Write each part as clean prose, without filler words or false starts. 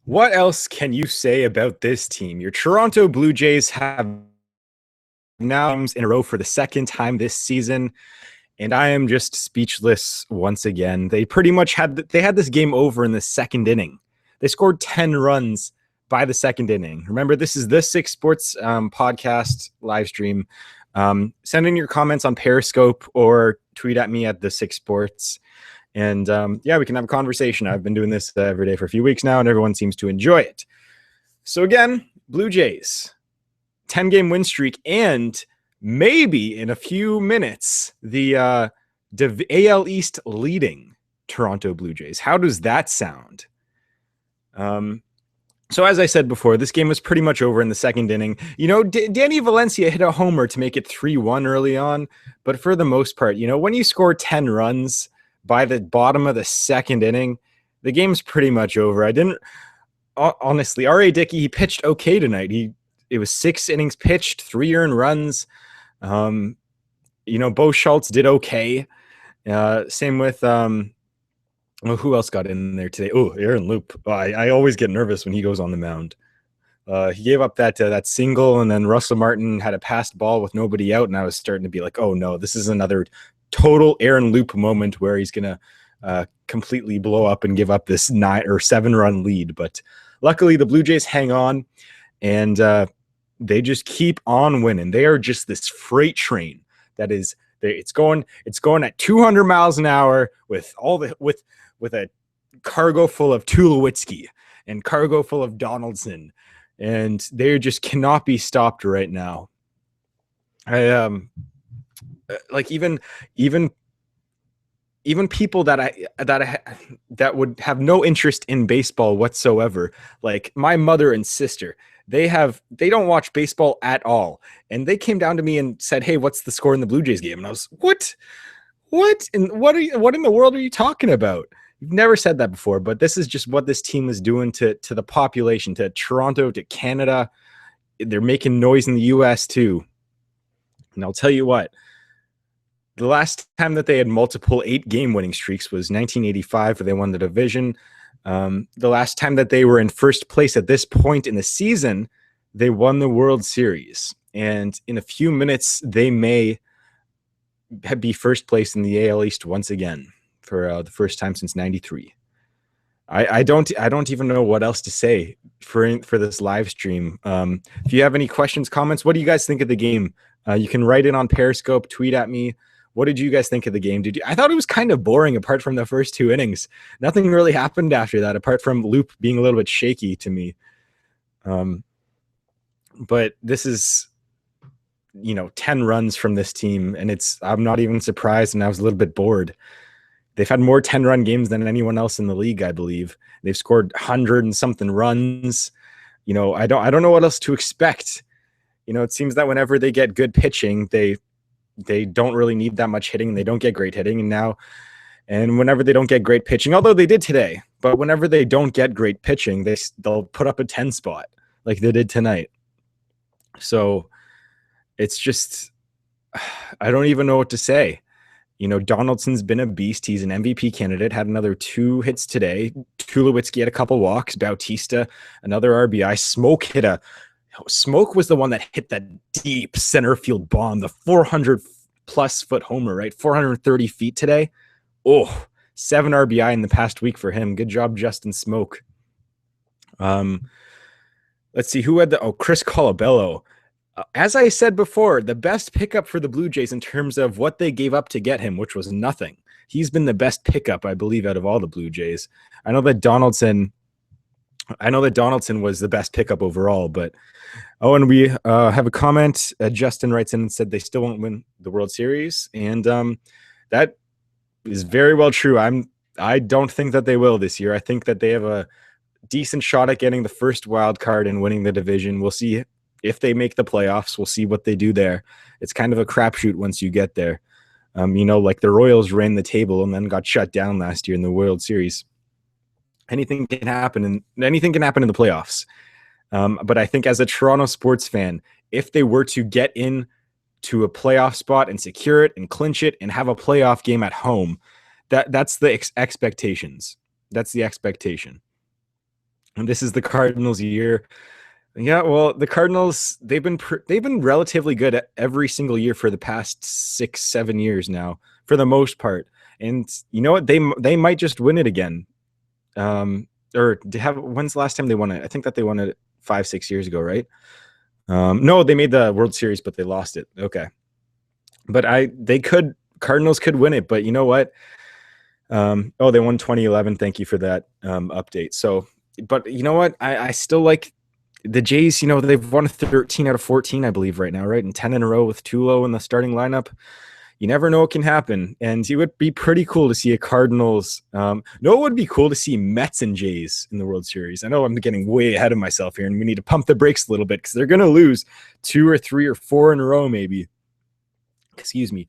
What else can you say about this team? Your Toronto Blue Jays have now in a row for the second time this season, and I am just speechless once again. They pretty much had this game over in the second inning. They scored 10 runs by the second inning. Remember, this is the Six Sports podcast live stream. Send in your comments on Periscope or tweet at me at the Six Sports. And we can have a conversation. I've been doing this every day for a few weeks now, and everyone seems to enjoy it. So again, Blue Jays, 10-game win streak, and maybe in a few minutes, the AL East leading Toronto Blue Jays. How does that sound? So as I said before, this game was pretty much over in the second inning. You know, Danny Valencia hit a homer to make it 3-1 early on, but for the most part, you know, when you score 10 runs by the bottom of the second inning, the game's pretty much over. Honestly, R.A. Dickey, he pitched okay tonight. It was 6 innings pitched, 3 earned runs. Bo Schultz did okay. Same with, who else got in there today? Oh, Aaron Loup. I always get nervous when he goes on the mound. He gave up that single, and then Russell Martin had a passed ball with nobody out, and I was starting to be like, oh no, this is another total Aaron Loup moment where he's going to completely blow up and give up this 9 or 7 run lead. But luckily the Blue Jays hang on, and they just keep on winning. They are just this freight train that is it's going at 200 miles an hour with a cargo full of Tulowitzki and cargo full of Donaldson, and they just cannot be stopped right now. Like even people that would have no interest in baseball whatsoever, like my mother and sister, they don't watch baseball at all, and they came down to me and said, "Hey, what's the score in the Blue Jays game?" And I was, "What in the world are you talking about? You've never said that before." But this is just what this team is doing to the population, to Toronto, to Canada. They're making noise in the US too. And I'll tell you what, the last time that they had multiple 8-game winning streaks was 1985, where they won the division. The last time that they were in first place at this point in the season, they won the World Series. And in a few minutes, they may be first place in the AL East once again for the first time since 93. I don't even know what else to say for this live stream. If you have any questions, comments, what do you guys think of the game? You can write it on Periscope, tweet at me. What did you guys think of the game? I thought it was kind of boring apart from the first 2 innings. Nothing really happened after that, apart from Loup being a little bit shaky to me. But this is, 10 runs from this team, and I'm not even surprised, and I was a little bit bored. They've had more 10-run games than anyone else in the league, I believe. They've scored 100 and something runs. I don't know what else to expect. It seems that whenever they get good pitching, they don't really need that much hitting. They don't get great hitting. And whenever they don't get great pitching, although they did today, but whenever they don't get great pitching, they'll put up a 10 spot like they did tonight. So it's just, I don't even know what to say. Donaldson's been a beast. He's an MVP candidate, had another 2 hits today. Tulowitzki had a couple walks. Bautista, another RBI. Smoke was the one that hit that deep center field bomb, the 400-plus foot homer, right? 430 feet today. Oh, 7 RBI in the past week for him. Good job, Justin Smoke. Let's see, who had Chris Colabello. As I said before, the best pickup for the Blue Jays in terms of what they gave up to get him, which was nothing. He's been the best pickup, I believe, out of all the Blue Jays. I know that Donaldson was the best pickup overall, but and we have a comment. Justin writes in and said they still won't win the World Series, and that is very well true. I don't think that they will this year. I think that they have a decent shot at getting the first wild card and winning the division. We'll see if they make the playoffs. We'll see what they do there. It's kind of a crapshoot once you get there. Like the Royals ran the table and then got shut down last year in the World Series. Anything can happen in the playoffs. But I think as a Toronto sports fan, if they were to get in to a playoff spot and secure it and clinch it and have a playoff game at home, that's the expectations. That's the expectation. And this is the Cardinals' year. Yeah, well, the Cardinals, they've been relatively good at every single year for the past 6, 7 years now, for the most part. And you know what? They might just win it again. Or when's the last time they won it? I think that they won it 5, 6 years ago, right? No, they made the World Series, but they lost it. Okay, but Cardinals could win it, but you know what? Oh, they won 2011. Thank you for that update. So, but you know what? I still like the Jays. You know, they've won 13 out of 14, I believe, right now, right? And 10 in a row with Tulo in the starting lineup. You never know what can happen. And it would be pretty cool to see a Cardinals. No, it would be cool to see Mets and Jays in the World Series. I know I'm getting way ahead of myself here, and we need to pump the brakes a little bit because they're going to lose 2 or 3 or 4 in a row, maybe. Excuse me.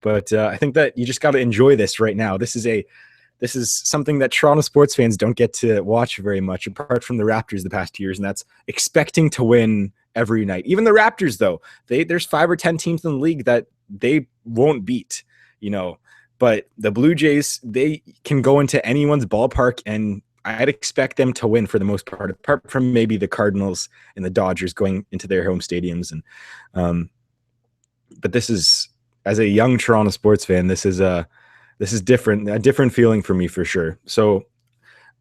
But I think that you just got to enjoy this right now. This is something that Toronto sports fans don't get to watch very much, apart from the Raptors the past 2 years, and that's expecting to win every night. Even the Raptors, though, there's 5 or 10 teams in the league that they won't beat, you know. But the Blue Jays, they can go into anyone's ballpark, and I'd expect them to win for the most part, apart from maybe the Cardinals and the Dodgers going into their home stadiums. And but this is, as a young Toronto sports fan, this is a different feeling for me for sure. So,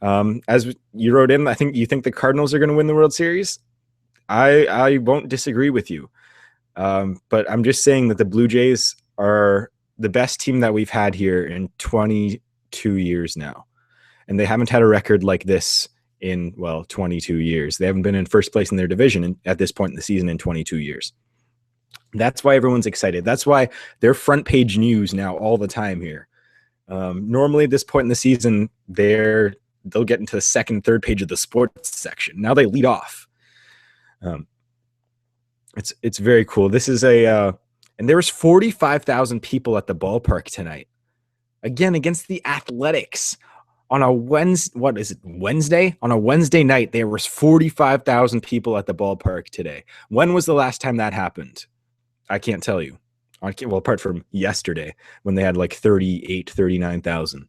as you wrote in, I think you think the Cardinals are going to win the World Series. I won't disagree with you, but I'm just saying that the Blue Jays are the best team that we've had here in 22 years now, and they haven't had a record like this in 22 years. They haven't been in first place in their division at this point in the season in 22 years. That's why everyone's excited. That's why they're front page news now all the time here. Normally at this point in the season, they'll get into the second, third page of the sports section. Now they lead off. It's very cool. This is and there was 45,000 people at the ballpark tonight. Again, against the Athletics on a Wednesday? On a Wednesday night, there was 45,000 people at the ballpark today. When was the last time that happened? I can't tell you. Well, apart from yesterday when they had like 39,000.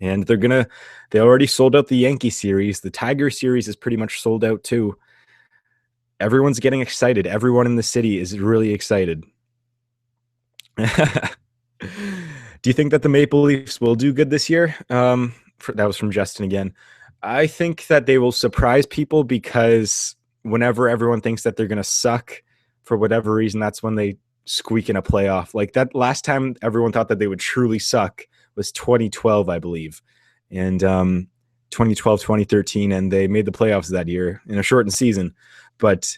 And they already sold out the Yankee series. The Tiger series is pretty much sold out too. Everyone's getting excited. Everyone in the city is really excited. Do you think that the Maple Leafs will do good this year? That was from Justin again. I think that they will surprise people because whenever everyone thinks that they're going to suck, for whatever reason, that's when they squeak in a playoff. Like that last time everyone thought that they would truly suck was 2012, I believe. And 2012, 2013, and they made the playoffs that year in a shortened season. But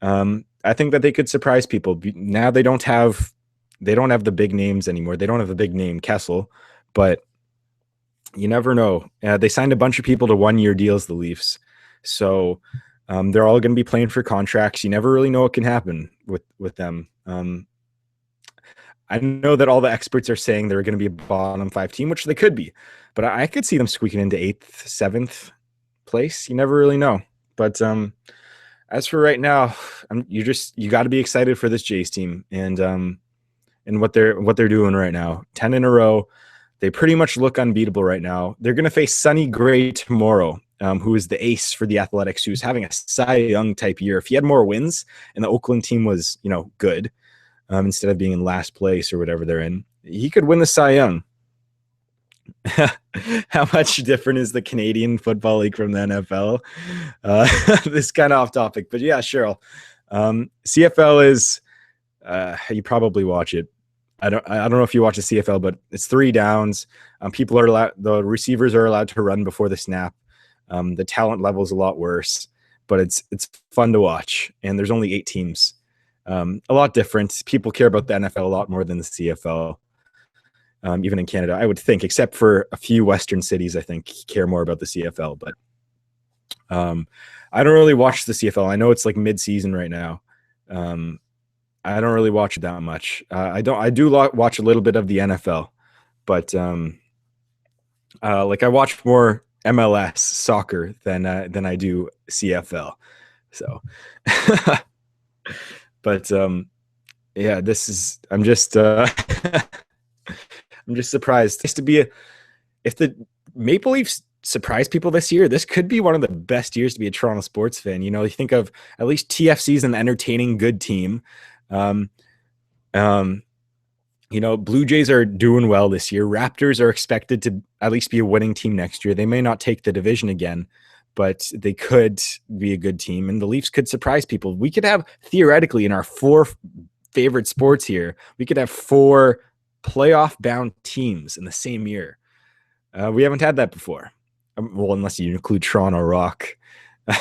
I think that they could surprise people. Now they don't have the big names anymore. They don't have a big name, Kessel, but you never know. They signed a bunch of people to 1-year deals, the Leafs. So they're all going to be playing for contracts. You never really know what can happen with them. I know that all the experts are saying they're going to be a bottom 5 team, which they could be, but I could see them squeaking into 8th, 7th place. You never really know. But as for right now, you got to be excited for this Jays team and what they're doing right now. 10 in a row. They pretty much look unbeatable right now. They're going to face Sonny Gray tomorrow, who is the ace for the Athletics, who's having a Cy Young type year. If he had more wins and the Oakland team was, good, instead of being in last place or whatever they're in, he could win the Cy Young. How much different is the Canadian Football League from the NFL? This kind of off topic, but yeah, Cheryl. CFL is, you probably watch it. I don't know if you watch the CFL, but it's 3 downs. The receivers are allowed to run before the snap. The talent level is a lot worse, but it's fun to watch. And there's only 8 teams. A lot different. People care about the NFL a lot more than the CFL. Even in Canada, I would think, except for a few Western cities, I think care more about the CFL. But I don't really watch the CFL. I know it's like mid-season right now. I don't really watch it that much. I do watch a little bit of the NFL, but like I watch more MLS soccer than I do CFL. So, but yeah, I'm just surprised. If the Maple Leafs surprise people this year. This could be one of the best years to be a Toronto sports fan. You know, you think of at least TFC's an entertaining, good team. Um, um, you know, Blue Jays are doing well this year. Raptors are expected to at least be a winning team next year. They may not take the division again, but they could be a good team. And the Leafs could surprise people. We could have, theoretically, in our 4 favorite sports here, we could have 4 playoff-bound teams in the same year. We haven't had that before. Well, unless you include Toronto Rock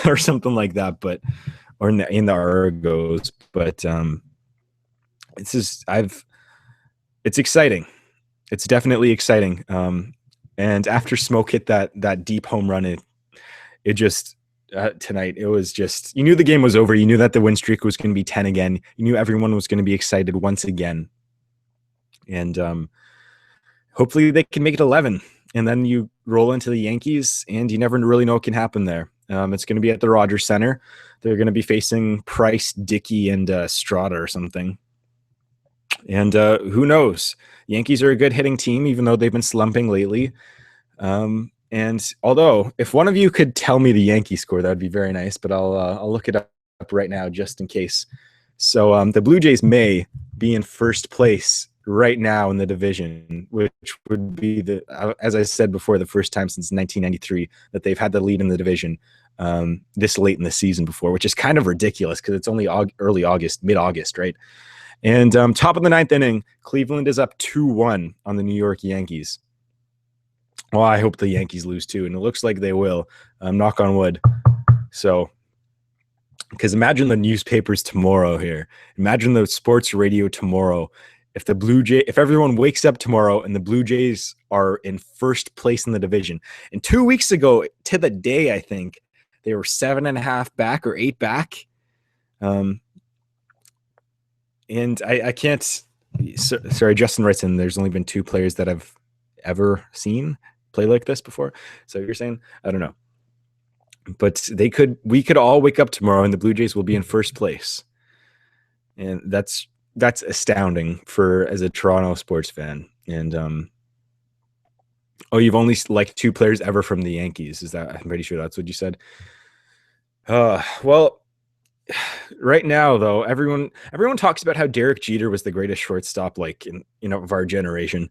or something like that, but or in the Argos. But it's exciting. It's definitely exciting. And after Smoke hit that deep home run, it just tonight, it was just, you knew the game was over. You knew that the win streak was going to be 10 again. You knew everyone was going to be excited once again. And hopefully they can make it 11. And then you roll into the Yankees, and you never really know what can happen there. It's going to be at the Rogers Center. They're going to be facing Price, Dickey, and Strada or something. And who knows? Yankees are a good hitting team, even though they've been slumping lately. And although, if one of you could tell me the Yankee score, that would be very nice. But I'll look it up right now just in case. So the Blue Jays may be in first place right now in the division, which would be as I said before, the first time since 1993 that they've had the lead in the division this late in the season before, which is kind of ridiculous because it's only early August, mid-August, right? And top of the 9th inning, Cleveland is up 2-1 on the New York Yankees. Well, I hope the Yankees lose too, and it looks like they will. Knock on wood. So, because imagine the newspapers tomorrow here. Imagine the sports radio tomorrow. If everyone wakes up tomorrow and the Blue Jays are in first place in the division. And 2 weeks ago, to the day, I think they were 7.5 back or 8 back. And I can't. Sorry, Justin writes in. There's only been 2 players that I've ever seen play like this before. So you're saying, I don't know, but we could all wake up tomorrow and the Blue Jays will be in first place, and that's astounding as a Toronto sports fan. And you've only liked 2 players ever from the Yankees. I'm pretty sure that's what you said. Well, right now though, everyone talks about how Derek Jeter was the greatest shortstop, like of our generation.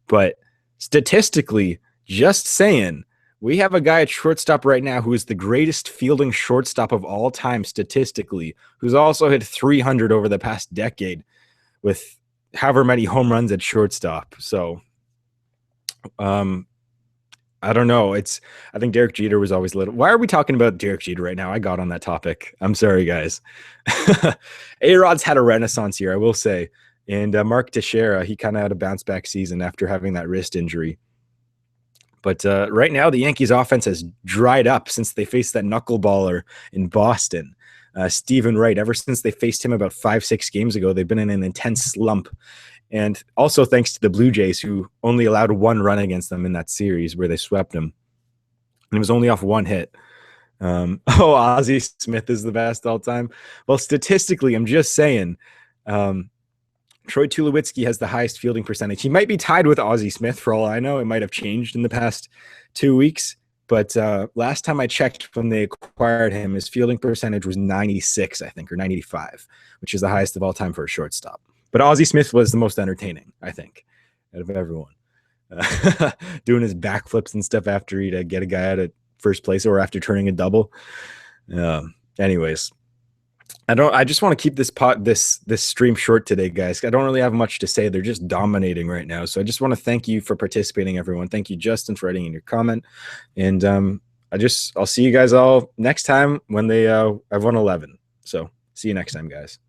But statistically, just saying, we have a guy at shortstop right now who is the greatest fielding shortstop of all time statistically, who's also hit 300 over the past decade with however many home runs at shortstop. So, I don't know. I think Derek Jeter was always little. Why are we talking about Derek Jeter right now? I got on that topic. I'm sorry, guys. A-Rod's had a renaissance here, I will say. And Mark Teixeira, he kind of had a bounce back season after having that wrist injury. But right now, the Yankees offense has dried up since they faced that knuckleballer in Boston. Stephen Wright, ever since they faced him about 5-6 games ago, they've been in an intense slump. And also thanks to the Blue Jays, who only allowed 1 run against them in that series where they swept them. And it was only off 1 hit. Ozzie Smith is the best all time. Well, statistically, I'm just saying, Troy Tulowitzki has the highest fielding percentage. He might be tied with Ozzie Smith for all I know. It might have changed in the past 2 weeks. But last time I checked when they acquired him, his fielding percentage was 96, I think, or 95, which is the highest of all time for a shortstop. But Ozzie Smith was the most entertaining, I think, out of everyone. Doing his backflips and stuff after he'd get a guy out at first place or after turning a double. Anyways, I just want to keep this stream short today, guys. I don't really have much to say. They're just dominating right now. So I just want to thank you for participating, everyone. Thank you, Justin, for writing in your comment. And I'll see you guys all next time when they have won 11. So see you next time, guys.